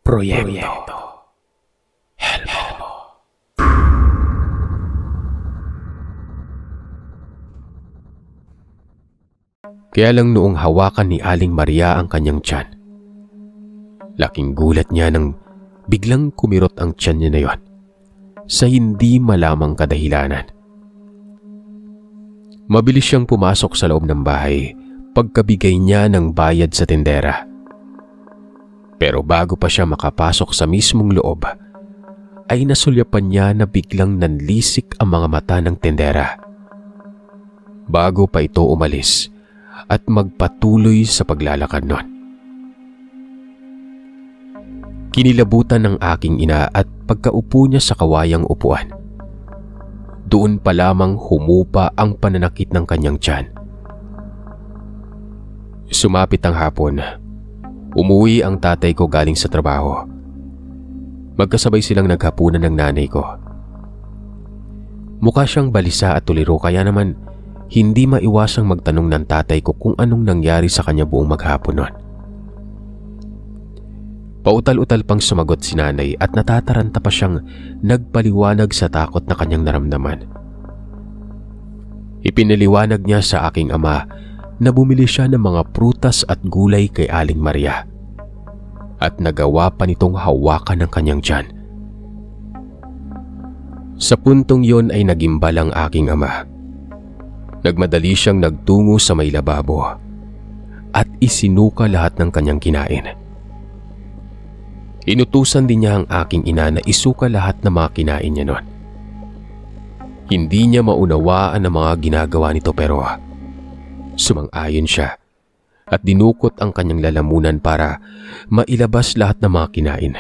Proyekto Helmo. Kaya lang noong hawakan ni Aling Maria ang kanyang tiyan, laking gulat niya nang biglang kumirot ang tiyan niya na yon sa hindi malamang kadahilanan. Mabilis siyang pumasok sa loob ng bahay pagkabigay niya ng bayad sa tindera. Pero bago pa siya makapasok sa mismong loob, ay nasulyapan niya na biglang nanlisik ang mga mata ng tindera. Bago pa ito umalis at magpatuloy sa paglalakad nun. Kinilabutan ng aking ina at pagkaupo niya sa kawayang upuan, doon pa lamang humupa ang pananakit ng kanyang tiyan. Sumapit ang hapon. Umuwi ang tatay ko galing sa trabaho. Magkasabay silang naghapunan ng nanay ko. Mukha siyang balisa at tuliro kaya naman hindi maiwasang magtanong ng tatay ko kung anong nangyari sa kanya buong maghapon nun. Pautal-utal pang sumagot si nanay at natataranta pa siyang nagpaliwanag sa takot na kanyang naramdaman. Ipinaliwanag niya sa aking ama na bumili siya ng mga prutas at gulay kay Aling Maria at nagawa pa nitong hawakan ng kanyang tiyan. Sa puntong yon ay nagimbal ang aking ama. Nagmadali siyang nagtungo sa may lababo at isinuka lahat ng kanyang kinain. Inutusan din niya ang aking ina na isuka lahat ng mga kinain niya noon. Hindi niya maunawaan ang mga ginagawa nito pero sumang-ayon siya at dinukot ang kanyang lalamunan para mailabas lahat ng mga kinain.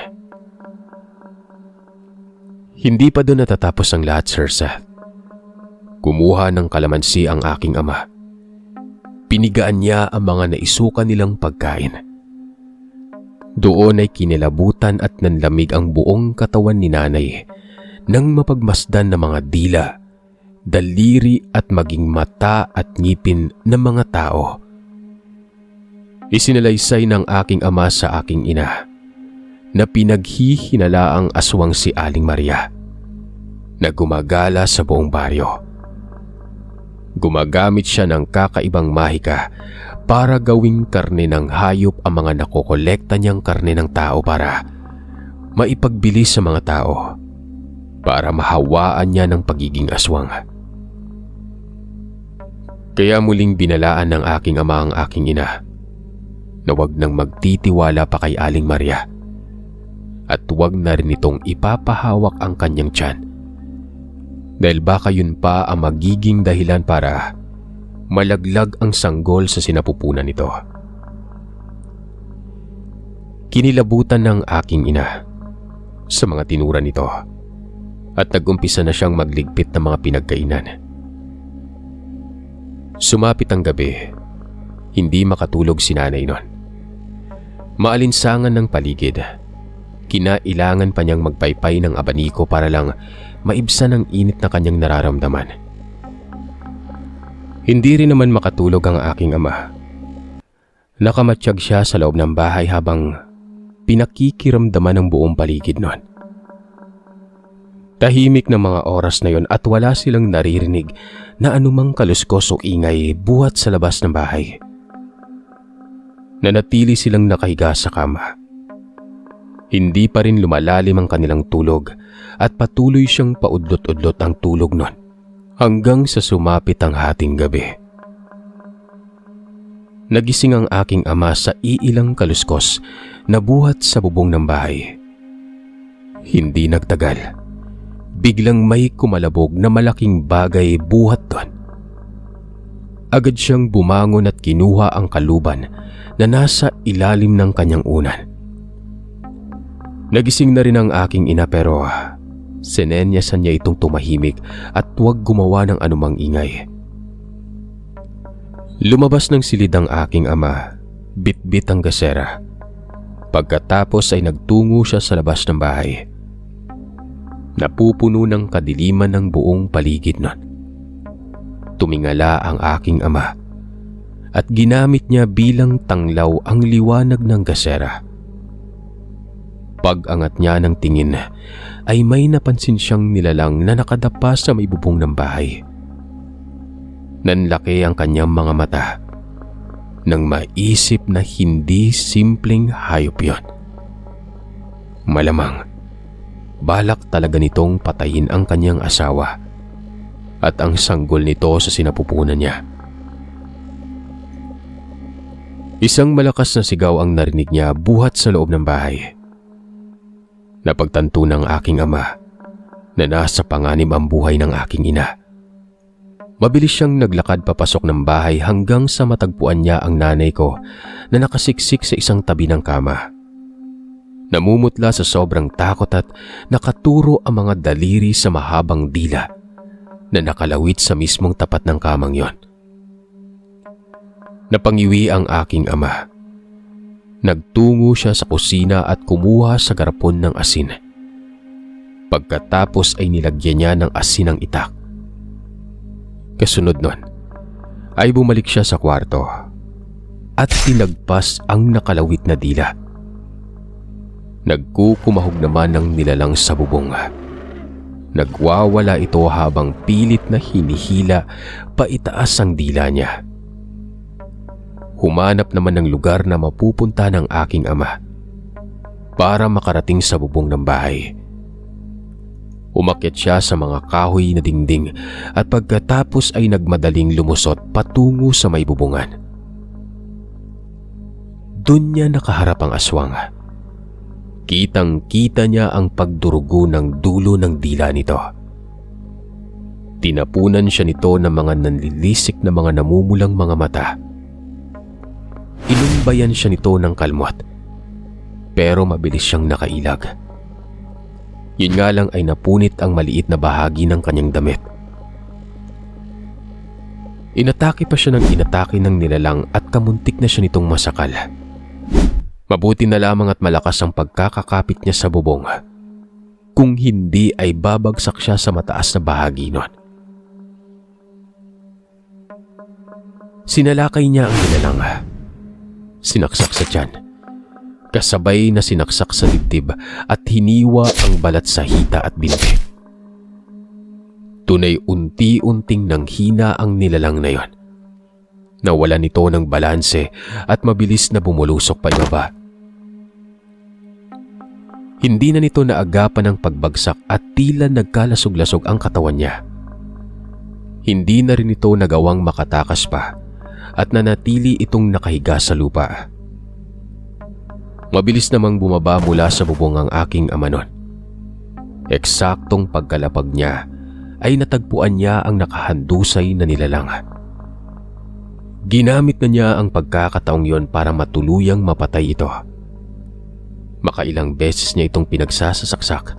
Hindi pa doon natatapos ang lahat, Sir Seth. Kumuha ng kalamansi ang aking ama. Pinigaan niya ang mga naisuka nilang pagkain. Doon ay kinilabutan at nanlamig ang buong katawan ni nanay nang mapagmasdan ng mga dila, daliri at maging mata at ngipin ng mga tao. Isinalaysay ng aking ama sa aking ina na pinaghihinala ang aswang si Aling Maria na gumagala sa buong baryo. Gumagamit siya ng kakaibang mahika para gawing karne ng hayop ang mga nakokolekta niyang karne ng tao para maipagbili sa mga tao para mahawaan niya ng pagiging aswang. Kaya muling binalaan ng aking ama ang aking ina na wag nang magtitiwala pa kay Aling Maria at wag na rin itong ipapahawak ang kanyang tiyan dahil baka yun pa ang magiging dahilan para malaglag ang sanggol sa sinapupunan nito. Kinilabutan ng aking ina sa mga tinura nito at nag-umpisa na siyang magligpit ng mga pinagkainan. Sumapit ang gabi, hindi makatulog si nanay nun. Maalinsangan ng paligid, kinailangan pa niyang magpaypay ng abaniko para lang maibsan ang init na kanyang nararamdaman. Hindi rin naman makatulog ang aking ama. Nakamatsyag siya sa loob ng bahay habang pinakikiramdaman ng buong paligid nun. Tahimik ng mga oras na yon at wala silang naririnig na anumang kaluskos o ingay buhat sa labas ng bahay. Nanatili silang nakahiga sa kama. Hindi pa rin lumalalim ang kanilang tulog at patuloy siyang paudlot-udlot ang tulog nun hanggang sa sumapit ang hating gabi. Nagising ang aking ama sa iilang kaluskos na buhat sa bubong ng bahay. Hindi nagtagal, biglang may kumalabog na malaking bagay buhat doon. Agad siyang bumangon at kinuha ang kaluban na nasa ilalim ng kanyang unan. Nagising na rin ang aking ina pero sinenyasan niya itong tumahimik at huwag gumawa ng anumang ingay. Lumabas ng silid ang aking ama, bitbit ang gasera. Pagkatapos ay nagtungo siya sa labas ng bahay. Napupuno ng kadiliman ng buong paligid nun. Tumingala ang aking ama at ginamit niya bilang tanglaw ang liwanag ng gasera. Pag-angat niya ng tingin ay may napansin siyang nilalang na nakadapa sa may bubong ng bahay. Nanlaki ang kanyang mga mata nang maisip na hindi simpleng hayop yon. Malamang balak talaga nitong patayin ang kanyang asawa at ang sanggol nito sa sinapupunan niya. Isang malakas na sigaw ang narinig niya buhat sa loob ng bahay. Napagtanto ng aking ama na nasa panganib ang buhay ng aking ina. Mabilis siyang naglakad papasok ng bahay hanggang sa matagpuan niya ang nanay ko na nakasiksik sa isang tabi ng kama. Namumutla sa sobrang takot at nakaturo ang mga daliri sa mahabang dila na nakalawit sa mismong tapat ng kamang yon. Napangiwi ang aking ama. Nagtungo siya sa kusina at kumuha sa garapon ng asin. Pagkatapos ay nilagyan niya ng asin ang itak. Kasunod nun ay bumalik siya sa kwarto at tinagpas ang nakalawit na dila. Nagkukumahog naman ng nilalang sa bubong. Nagwawala ito habang pilit na hinihila paitaas ang dila niya. Humanap naman ng lugar na mapupunta ng aking ama para makarating sa bubong ng bahay. Umakyat siya sa mga kahoy na dingding at pagkatapos ay nagmadaling lumusot patungo sa may bubungan. Doon niya nakaharap ang aswang. Kitang-kita niya ang pagdurugo ng dulo ng dila nito. Tinapunan siya nito ng mga nanlilisik na mga namumulang mga mata. Inumbayan siya nito ng kalmot, pero mabilis siyang nakailag. Yun nga lang ay napunit ang maliit na bahagi ng kanyang damit. Inatake pa siya ng inatake ng nilalang at kamuntik na siya nitong masakal. Mabuti na lamang at malakas ang pagkakakapit niya sa bubong. Kung hindi ay babagsak siya sa mataas na bahagi nun. Sinalakay niya ang nilalang. Sinaksak sa tiyan, kasabay na sinaksak sa dibdib at hiniwa ang balat sa hita at binti. Tunay unti-unting nanghina ang nilalang na yon. Nawala nito ng balanse at mabilis na bumulusok pa ibaba. Hindi na nito naagapan ng pagbagsak at tila nagkalasog-lasog ang katawan niya. Hindi na rin ito nagawang makatakas pa at nanatili itong nakahiga sa lupa. Mabilis namang bumaba mula sa bubong ang aking ama nun. Eksaktong pagkalapag niya ay natagpuan niya ang nakahandusay na nilalang. Ginamit na niya ang pagkakataong yon para matuluyang mapatay ito. Makailang beses niya itong pinagsasasaksak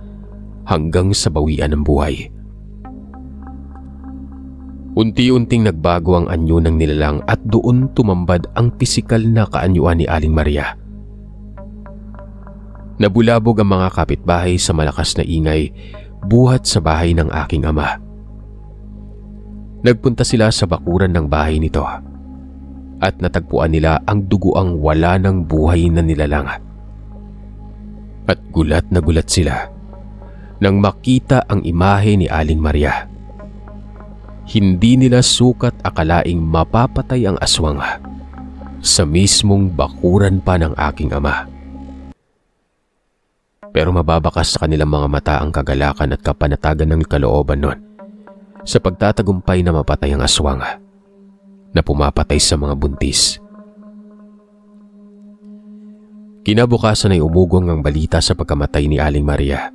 hanggang sa bawian ng buhay. Unti-unting nagbago ang anyo ng nilalang at doon tumambad ang pisikal na kaanyuan ni Aling Maria. Nabulabog ang mga kapitbahay sa malakas na ingay buhat sa bahay ng aking ama. Nagpunta sila sa bakuran ng bahay nito at natagpuan nila ang duguang wala ng buhay na nilalang. At gulat na gulat sila nang makita ang imahe ni Aling Maria. Hindi nila sukat akalaing mapapatay ang aswang sa mismong bakuran pa ng aking ama. Pero mababakas sa kanilang mga mata ang kagalakan at kapanatagan ng kalooban nun sa pagtatagumpay na mapatay ang aswang na pumapatay sa mga buntis. Kinabukasan ay umugong ang balita sa pagkamatay ni Aling Maria.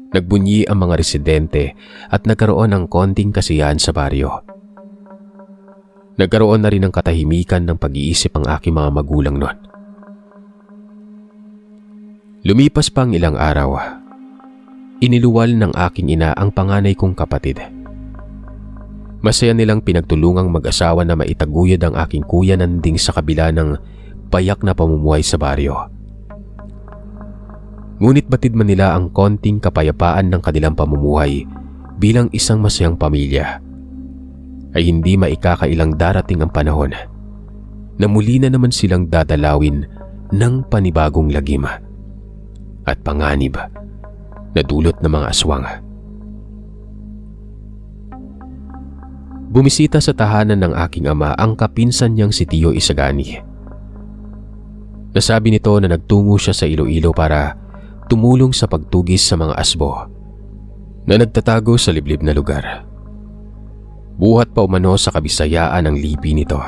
Nagbunyi ang mga residente at nagkaroon ng konting kasiyahan sa baryo. Nagkaroon na rin ng katahimikan ng pag-iisip ang aking mga magulang noon. Lumipas pang ilang araw, iniluwal ng aking ina ang panganay kong kapatid. Masaya nilang pinagtulungang mag-asawa na maitaguyod ang aking kuya nanding sa kabila ng payak na pamumuhay sa baryo. Ngunit batid man nila ang konting kapayapaan ng kanilang pamumuhay bilang isang masayang pamilya, ay hindi maikakailang darating ang panahon na muli na naman silang dadalawin ng panibagong lagim. at panganib na dulot ng mga aswang. Bumisita sa tahanan ng aking ama ang kapinsan niyang si Tio Isagani. Nasabi nito na nagtungo siya sa Iloilo para tumulong sa pagtugis sa mga asbo na nagtatago sa liblib na lugar. Buhat pa umano sa kabisayaan ang lipi nito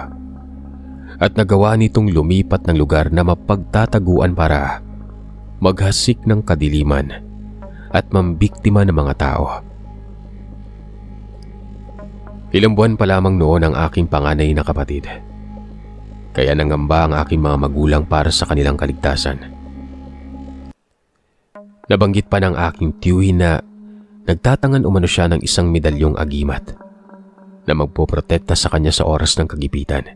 at nagawa nitong lumipat ng lugar na mapagtataguan para maghasik ng kadiliman at mambiktima ng mga tao. Ilang buwan pa lamang noon ang aking panganay na kapatid, kaya nangamba ang aking mga magulang para sa kanilang kaligtasan. Nabanggit pa ng aking tiyuhin na nagtatangan umano siya ng isang medalyong agimat na magpoprotekta sa kanya sa oras ng kagipitan.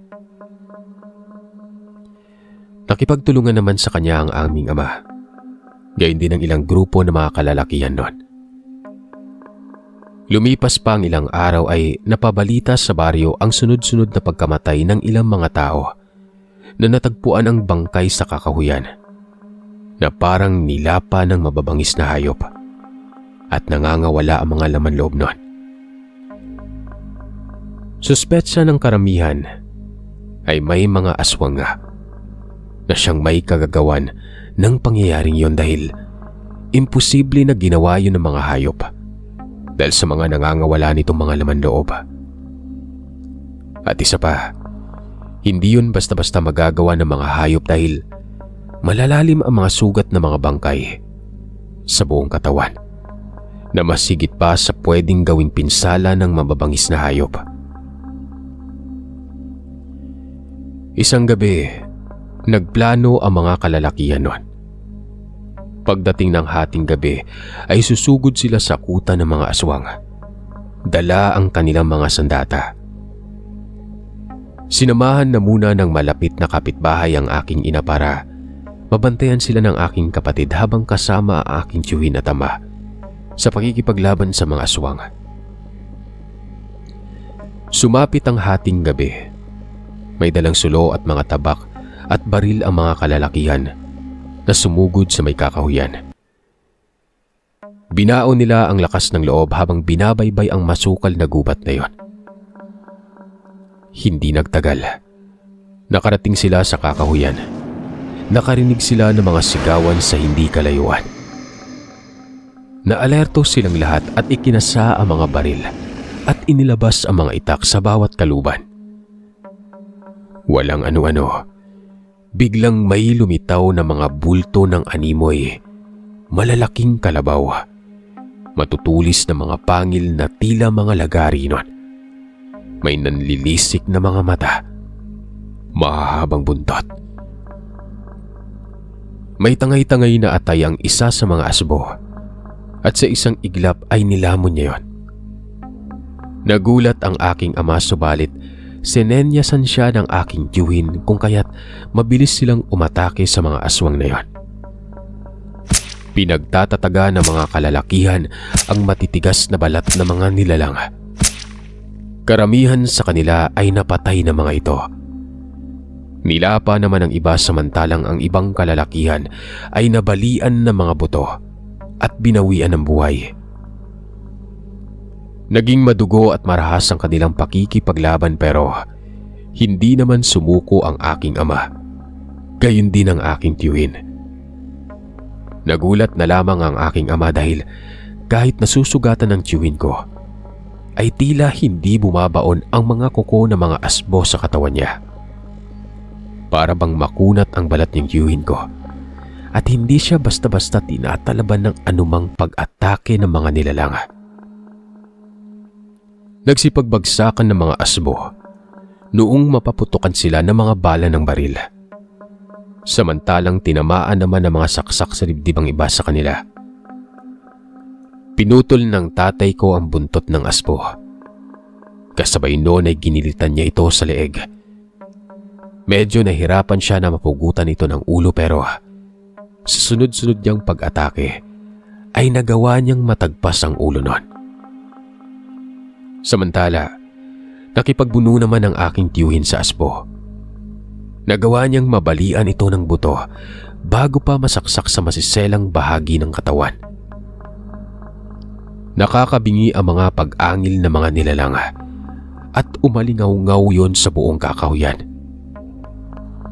Nakipagtulungan naman sa kanya ang aming ama, gayon din ang ilang grupo ng mga kalalakihan noon. Lumipas pa ang ilang araw ay napabalita sa baryo ang sunod-sunod na pagkamatay ng ilang mga tao na natagpuan ang bangkay sa kakahuyan na parang nilapa ng mababangis na hayop at nangangawala ang mga laman loob noon. Suspetsa ng karamihan ay may mga aswang nga na siyang may kagagawan ng pangyayaring yon dahil imposible na ginawa yun ng mga hayop dahil sa mga nangangawala nitong mga laman loob. At isa pa, hindi yun basta-basta magagawa ng mga hayop dahil malalalim ang mga sugat ng mga bangkay sa buong katawan na masigit pa sa pwedeng gawing pinsala ng mababangis na hayop. Isang gabi, nagplano ang mga kalalakihan noon. Pagdating ng hating gabi ay susugod sila sa kuta ng mga aswang. Dala ang kanilang mga sandata. Sinamahan na muna ng malapit na kapitbahay ang aking ina para mabantayan sila ng aking kapatid habang kasama ang aking tiyuhin at ama sa pakikipaglaban sa mga aswang. Sumapit ang hating gabi. May dalang sulo at mga tabak at baril ang mga kalalakihan na sumugod sa may kakahuyan. Binaon nila ang lakas ng loob habang binabaybay ang masukal na gubat na yon. Hindi nagtagal. Nakarating sila sa kakahuyan. Nakarinig sila ng mga sigawan sa hindi kalayuan. Naalerto silang lahat at ikinasa ang mga baril at inilabas ang mga itak sa bawat kaluban. Walang ano-ano. Biglang may lumitaw na mga bulto ng animoy, malalaking kalabaw, matutulis na mga pangil na tila mga lagari nun. May nanlilisik na mga mata, mahahabang buntot. May tangay-tangay na atay ang isa sa mga asbo at sa isang iglap ay nilamon niya yon. Nagulat ang aking ama subalit sinenyasan siya ng aking tiyuhin kung kaya't mabilis silang umatake sa mga aswang na yon. Pinagtatataga ng mga kalalakihan ang matitigas na balat ng mga nilalang. Karamihan sa kanila ay napatay na mga ito. Nilapa naman ang iba samantalang ang ibang kalalakihan ay nabalian ng mga buto at binawian ng buhay. Naging madugo at marahas ang kanilang pakikipaglaban pero hindi naman sumuko ang aking ama. Gayon din ang aking tiyuhin. Nagulat na lamang ang aking ama dahil kahit nasusugatan ng tiyuhin ko, ay tila hindi bumabaon ang mga kuko ng mga asbo sa katawan niya. Para bang makunat ang balat ng tiyuhin ko at hindi siya basta-basta tinatalaban ng anumang pag-atake ng mga nilalang. Nagsipagbagsakan ng mga asbo noong mapaputukan sila ng mga bala ng baril. Samantalang tinamaan naman ng mga saksak sa dibdib ang iba sa kanila. Pinutol ng tatay ko ang buntot ng asbo. Kasabay noon ay ginilitan niya ito sa leeg. Medyo nahirapan siya na mapugutan ito ng ulo pero sa sunod-sunod niyang pag-atake ay nagawa niyang matagpas ang ulo noon. Samantala, nakipagbuno naman ang aking tiyuhin sa asbo. Nagawa niyang mabalian ito ng buto bago pa masaksak sa masiselang bahagi ng katawan. Nakakabingi ang mga pag-angil na mga nilalang at umalingaw-ngaw yon sa buong kakahuyan.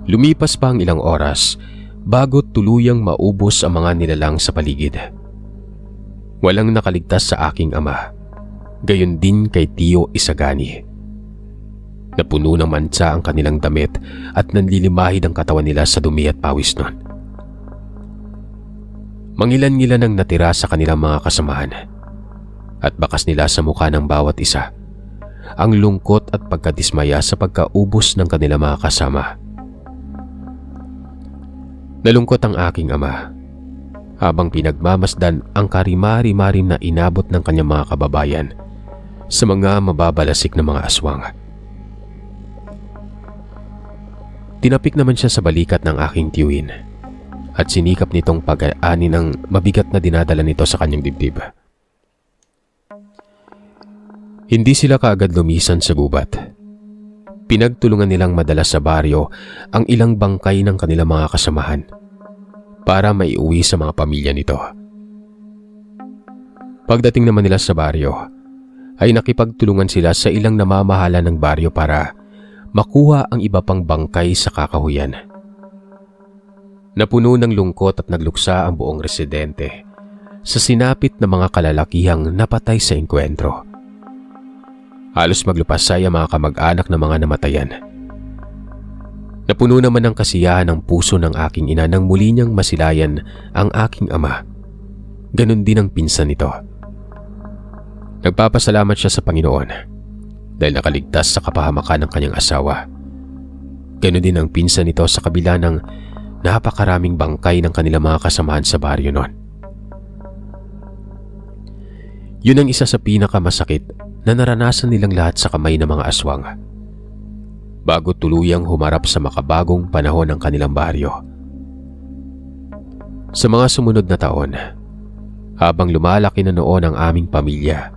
Lumipas pa ang ilang oras bago tuluyang maubos ang mga nilalang sa paligid. Walang nakaligtas sa aking ama, gayon din kay Tio Isagani. Napuno ng mansa ang kanilang damit at nanlilimahid ang katawan nila sa dumi at pawis nun. Mangilan-ngilan ang natira sa kanilang mga kasamahan at bakas nila sa mukha ng bawat isa ang lungkot at pagkadismaya sa pagkaubos ng kanilang mga kasama. Nalungkot ang aking ama habang pinagmamasdan ang karimari-marim na inabot ng kanyang mga kababayan sa mga mababalasik na mga aswang. Tinapik naman siya sa balikat ng aking tiyuhin at sinikap nitong pag-aanin ang mabigat na dinadala nito sa kanyang dibdib. Hindi sila kaagad lumisan sa gubat. Pinagtulungan nilang madala sa baryo ang ilang bangkay ng kanilang mga kasamahan para maiuwi sa mga pamilya nito. Pagdating naman nila sa baryo, ay nakipagtulungan sila sa ilang namamahala ng baryo para makuha ang iba pang bangkay sa kakahuyan. Napuno ng lungkot at nagluksa ang buong residente sa sinapit na mga kalalakihang napatay sa engkwentro. Halos maglupasay ang mga kamag-anak ng mga namatayan. Napuno naman ng kasiyahan ang puso ng aking ina nang muli niyang masilayan ang aking ama. Ganon din ang pinsan nito. Nagpapasalamat siya sa Panginoon dahil nakaligtas sa kapahamakan ng kanyang asawa. Ganon din ang pinsan nito sa kabila ng napakaraming bangkay ng kanilang mga kasamahan sa baryo noon. Yun ang isa sa pinakamasakit na naranasan nilang lahat sa kamay ng mga aswang bago tuluyang humarap sa makabagong panahon ng kanilang baryo. Sa mga sumunod na taon, habang lumalaki na noon ang aming pamilya,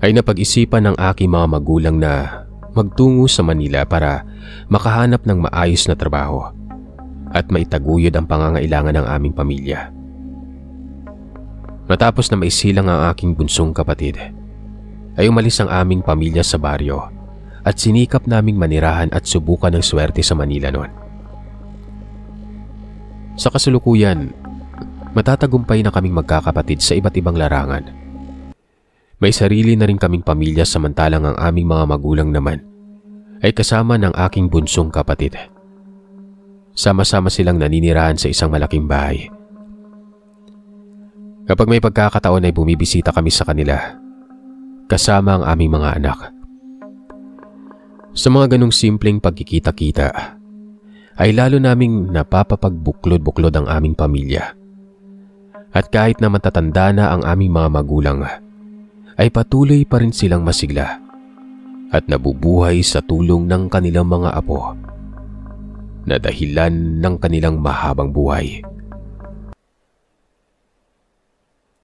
ay napag-isipan ng aking mga magulang na magtungo sa Manila para makahanap ng maayos na trabaho at maitaguyod ang pangangailangan ng aming pamilya. Matapos na maisilang ang aking bunsong kapatid, ay umalis ang aming pamilya sa baryo at sinikap naming manirahan at subukan ng swerte sa Manila noon. Sa kasalukuyan, matatagumpay na kaming magkakapatid sa iba't ibang larangan. May sarili na rin kaming pamilya samantalang ang aming mga magulang naman ay kasama ng aking bunsong kapatid. Sama-sama silang naninirahan sa isang malaking bahay. Kapag may pagkakataon ay bumibisita kami sa kanila, kasama ang aming mga anak. Sa mga ganong simpleng pagkikita-kita, ay lalo naming napapapagbuklod-buklod ang aming pamilya. At kahit na matatanda na ang aming mga magulang, ay patuloy pa rin silang masigla at nabubuhay sa tulong ng kanilang mga apo na dahilan ng kanilang mahabang buhay.